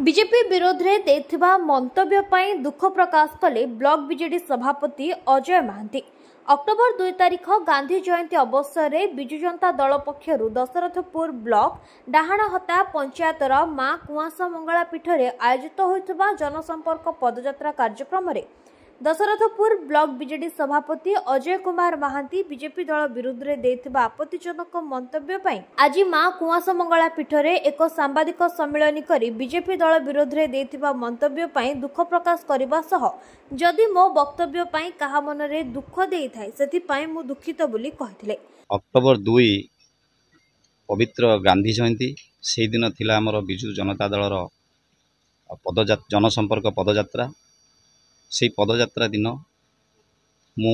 BJP विरोध में देथिबा मंतव्य पई दुख प्रकाश कले ब्लॉक बीजेडी सभापति अजय महांती। अक्टोबर 2 तारिख गांधी जयंती अवसर में बिजु जनता दल पक्षरु दशरथपुर ब्लॉक डाहाणहता पंचायतर मां कुआंस मंगला पीठ में आयोजित होइतबा जनसंपर्क पदयात्रा कार्यक्रम में दशरथपुर ब्लॉक बीजेडी सभापति अजय कुमार महांती बीजेपी दल विरुद्ध में देथिबा आपत्तिजनक मंतव्य पई आज मां कुआंस मंगला पीठ में एक सांबादिक सम्मेलन करी बीजेपी दल विरुद्ध में देथिबा मंतव्य पई दुख प्रकाश करबा सह जदि मो वक्तव्य पई कहा मन रे दुख देई थाए सेति पई मु दुखित बोली कहिथिले। अक्टोबर 2 पवित्र गांधी जयंती से दिन थिला हमर बिजु जनता दलर जनसंपर्क पदयात्रा। से पदयात्रा दिन मु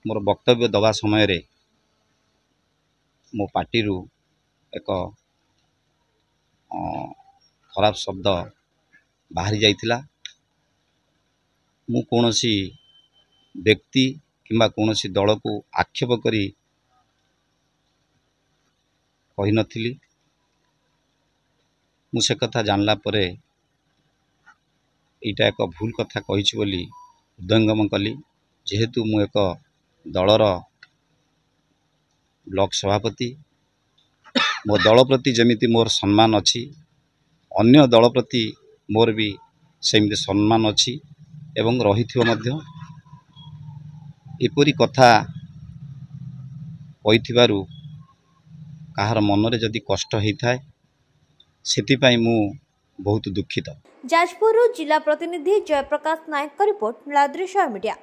मोर वक्तव्य दबा समय रे मो पार्टी रु एक खराब शब्द बाहरी जाइथिला। मु कोनोसी व्यक्ति किंबा कोनोसी दल को आक्षेप करी कहि नथिली। मु से कथा जानला परे इटा एक भूल कथा कही बोली हृदयंगम कली। जेहेतु मु एक दलर ब्लॉक सभापति, मो दल प्रति जमिति मोर सम्मान अच्छी, अन्य दल प्रति मोर भी सेमती सम्मान अच्छी एवं रहिथिबो मध्य। एपरी कथा कहिथिबारु कहार मनरे जदि कष्ट होता सेतिपाई मु बहुत दुखित। जाजपुर जिला प्रतिनिधि जयप्रकाश नायक का रिपोर्ट नीलाद्री मीडिया।